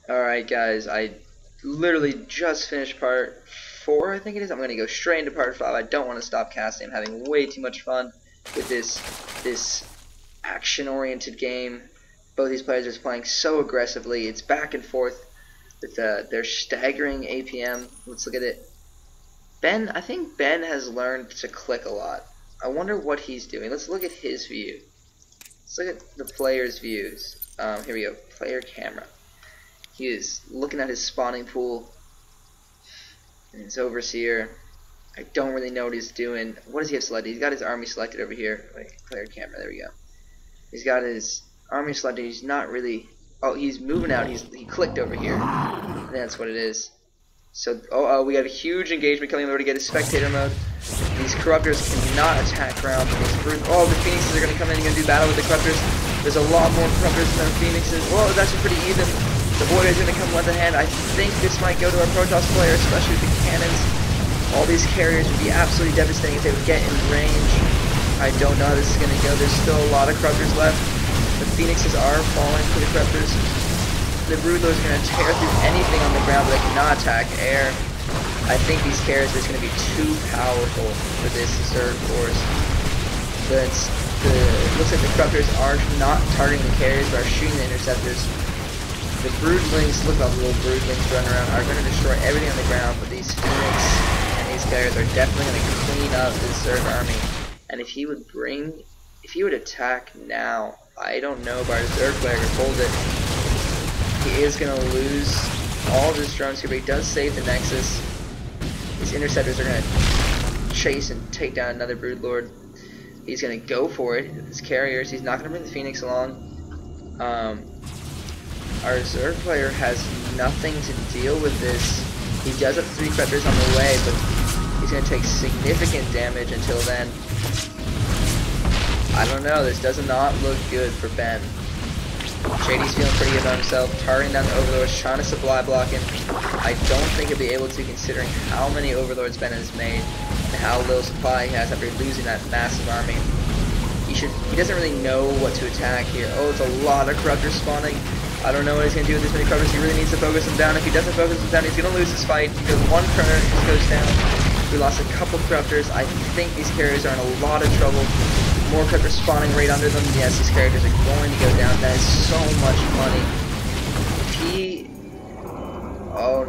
Alright guys, I literally just finished part 4, I think it is. I'm going to go straight into part 5. I don't want to stop casting. I'm having way too much fun with this action-oriented game. Both these players are playing so aggressively. It's back and forth with their staggering APM. Let's look at it. Ben, I think Ben has learned to click a lot. I wonder what he's doing. Let's look at his view. Let's look at the player's views. Here we go. Player camera. He is looking at his spawning pool and his overseer. I don't really know what he's doing. What does he have selected? He's got his army selected over here. Wait, player camera, there we go. He's got his army selected. He's not really... Oh, he's moving out. He clicked over here. I think that's what it is. So, we got a huge engagement coming over to get his spectator mode. These corruptors cannot attack ground. Oh, the phoenixes are going to come in and do battle with the corruptors. There's a lot more corruptors than phoenixes. Whoa, it's actually pretty even. The Void is going to come left hand. I think this might go to our Protoss player, especially with the cannons. All these carriers would be absolutely devastating if they would get in range. I don't know how this is going to go. There's still a lot of corruptors left. The phoenixes are falling for the corruptors. The Broodlords are going to tear through anything on the ground, but they cannot attack air. I think these carriers are going to be too powerful for this Zerg force. It looks like the corruptors are not targeting the carriers, but are shooting the interceptors. The broodlings, look at all the little broodlings running around, are going to destroy everything on the ground, but these Phoenix and these carriers are definitely going to clean up this Zerg army. And if he would attack now, I don't know if our Zerg player could hold it. He is going to lose all of his drones here, but he does save the Nexus. These interceptors are going to chase and take down another Broodlord. He's going to go for it with his carriers. He's not going to bring the Phoenix along. Our Zerg player has nothing to deal with this. He does have 3 corruptors on the way, but he's going to take significant damage until then. I don't know, this does not look good for Ben. Shady's feeling pretty good about himself, targeting down the Overlords, trying to supply block him. I don't think he'll be able to, considering how many Overlords Ben has made and how little supply he has after losing that massive army. He doesn't really know what to attack here. Oh, it's a lot of corruptors spawning. I don't know what he's going to do with this many corruptors. He really needs to focus them down. If he doesn't focus them down, he's going to lose this fight because one corruptor goes down. We lost a couple corruptors. I think these carriers are in a lot of trouble. More corruptors spawning right under them. Yes, these characters are going to go down. That is so much money. Oh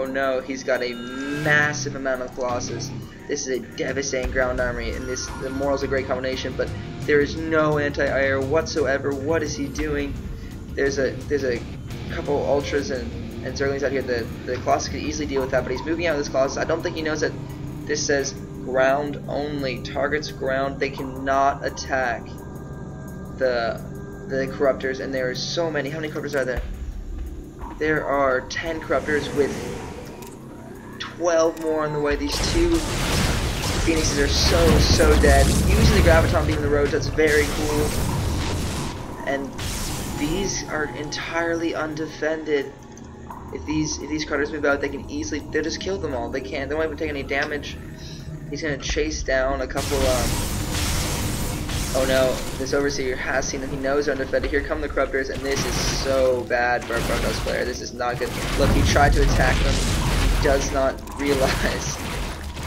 no, he's got a massive amount of losses. This is a devastating ground army, and the Moral's a great combination, but there is no anti-air whatsoever. What is he doing? There's a couple Ultras and Zerglings out here. The Colossus could easily deal with that, but he's moving out of this Colossus. I don't think he knows that this says ground only. Targets ground. They cannot attack the Corruptors, and there are so many. How many Corruptors are there? There are 10 Corruptors with 12 more on the way. These 2 Phoenixes are so dead. Using the Graviton beam in the roads, that's very cool. And these are entirely undefended. If these Corruptors move out, they'll just kill them all. They won't even take any damage. He's gonna chase down a couple oh no, this Overseer has seen them. He knows they're undefended. Here come the Corruptors, and this is so bad for our Protoss player. This is not good. Look, he tried to attack them. He does not realize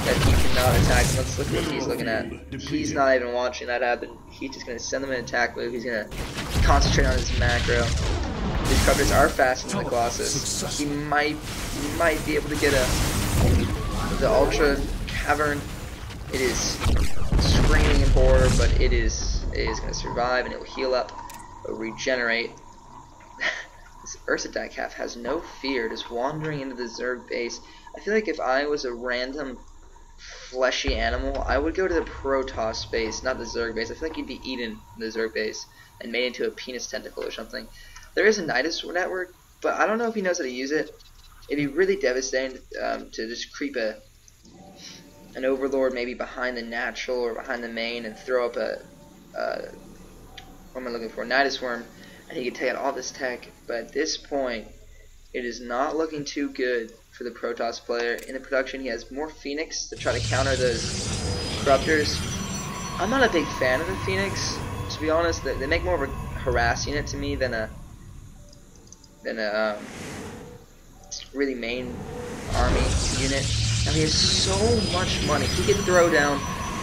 that he cannot attack them. Let's look at what he's looking at. He's not even watching that happen. He's just going to send them an attack move. He's going to concentrate on his macro. These Corruptors are faster than the Colossus. He might be able to get the Ultra Cavern. It is screaming in horror, but it is going to survive, and it will heal up, regenerate. This Ursa Calf has no fear, just wandering into the Zerg base. I feel like if I was a random fleshy animal, I would go to the Protoss base, not the Zerg base. I feel like he'd be eaten in the Zerg base and made into a penis tentacle or something. There is a Nidus network, but I don't know if he knows how to use it. It'd be really devastating to just creep an Overlord maybe behind the natural or behind the main and throw up what am I looking for? Nidus Worm, and he could take out all this tech. But at this point, it is not looking too good for the Protoss player. In the production, he has more Phoenix to try to counter those Corruptors. I'm not a big fan of the Phoenix, to be honest. They make more of a harass unit to me than a a really main army unit. Now he has so much money. He can throw down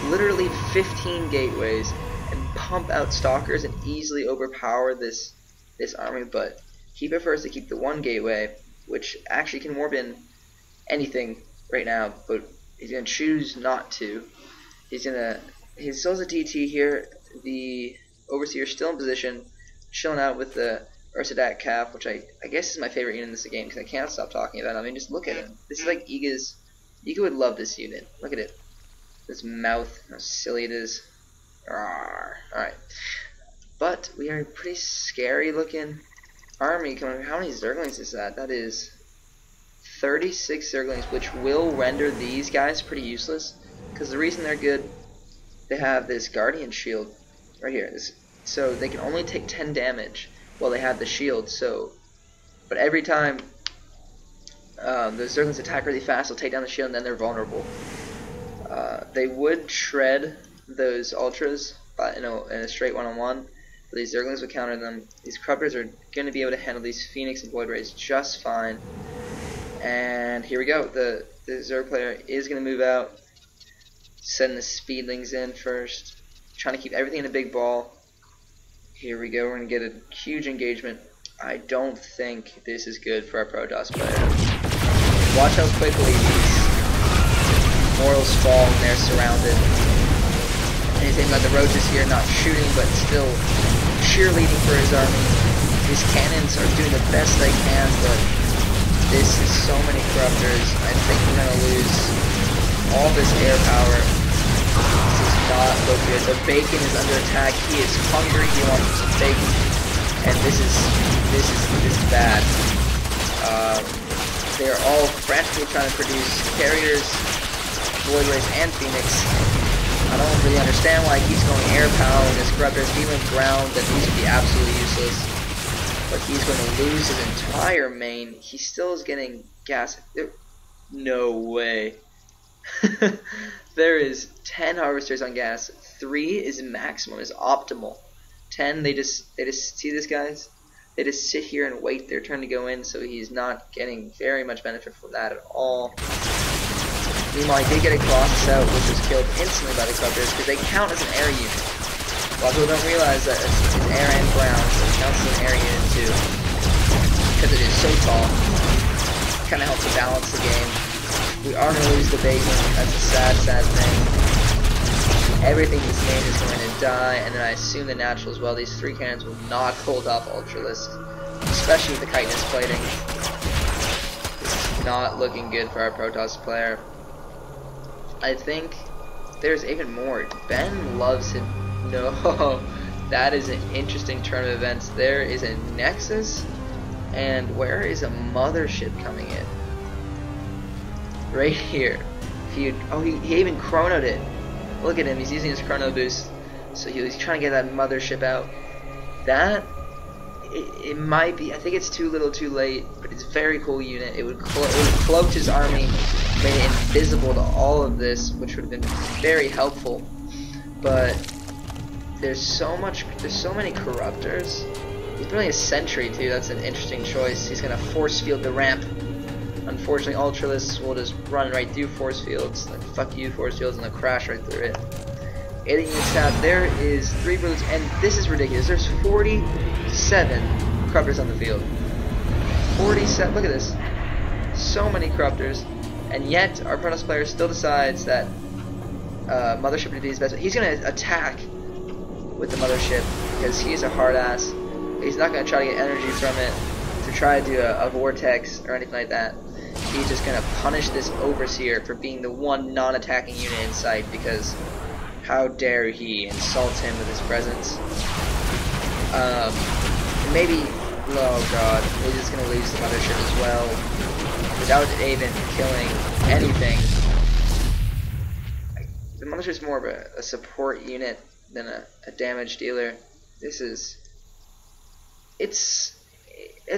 literally 15 gateways and pump out stalkers and easily overpower this army, but he prefers to keep the one gateway, which actually can warp in anything right now, but he's gonna choose not to. He still has a DT here. The Overseer's still in position, chilling out with the Ursadak Calf, which I guess is my favorite unit in this game because I can't stop talking about it. I mean, just look at him. This is like Iga's. Iga would love this unit. Look at it. This mouth, how silly it is. Alright. But we are a pretty scary looking army coming. How many Zerglings is that? That is 36 Zerglings, which will render these guys pretty useless. Because the reason they're good, they have this Guardian Shield right here. So they can only take 10 damage while they have the shield. But every time the Zerglings attack really fast, they'll take down the shield and then they're vulnerable. They would shred those Ultras in a straight one-on-one, but these Zerglings would counter them. These Corruptors are going to be able to handle these Phoenix and Void Rays just fine. And here we go. The Zerg player is going to move out, sending the Speedlings in first, trying to keep everything in a big ball. Here we go. We're going to get a huge engagement. I don't think this is good for our Protoss player. Watch how quickly these mortals fall when they're surrounded. Anything about the Roaches here, not shooting, but still cheerleading for his army. These cannons are doing the best they can, but this is so many Corruptors. I think we're going to lose all this air power. This is not look good. The Bacon is under attack. He is hungry. He wants some bacon, and this is bad. They are all frantically trying to produce carriers, Void Rays, and Phoenix. I don't really understand why he keeps going air power when his Corruptors even ground, that these would be absolutely useless. But he's going to lose his entire main. He still is getting gas. No way. There is 10 harvesters on gas. 3 is maximum, is optimal. 10, they just see this, guys? They just sit here and wait their turn to go in, so he's not getting very much benefit from that at all. Meanwhile, he did get a Colossus out, which was killed instantly by the Corruptors, because they count as an air unit. A lot of people don't realize that it's air and ground, so it counts as an air unit too. Because it is so tall. Kind of helps to balance the game. We are going to lose the Bacon. That's a sad, sad thing. Everything in this game is going to die, and then I assume the natural as well. These 3 cannons will not hold up Ultralisk, especially with the chitinous plating. This is not looking good for our Protoss player. I think there's even more. Ben loves him. No, that is an interesting turn of events. There is a Nexus, and where is a Mothership coming in? Right here. He even chronoed it. Look at him, he's using his chrono boost. So he's trying to get that Mothership out. That, it might be, I think it's too little too late, but it's a very cool unit. It would cloak his army, made it invisible to all of this, which would have been very helpful. But there's so many Corruptors. He's really a Sentry too, that's an interesting choice. He's gonna force field the ramp. Unfortunately, Ultralisk will just run right through force fields. Like, fuck you, force fields, and they'll crash right through it. Alien units out. There is 3 brutes, and this is ridiculous. There's 47 Corruptors on the field. 47. Look at this. So many Corruptors, and yet our Protoss player still decides that Mothership would be his best. He's gonna attack with the Mothership because he's a hard ass. He's not gonna try to get energy from it to try to do a vortex or anything like that. He's just gonna punish this Overseer for being the one non-attacking unit in sight, because how dare he insult him with his presence. Maybe, oh god, we're just gonna lose the Mothership as well without even killing anything. The Mothership's more of a support unit than a damage dealer. This is, it's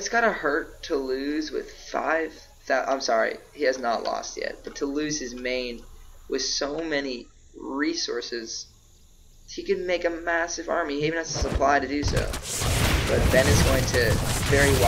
gotta hurt to lose with 5,000. I'm sorry, he has not lost yet, but to lose his main with so many resources, he could make a massive army. He even has the supply to do so. But Ben is going to very wisely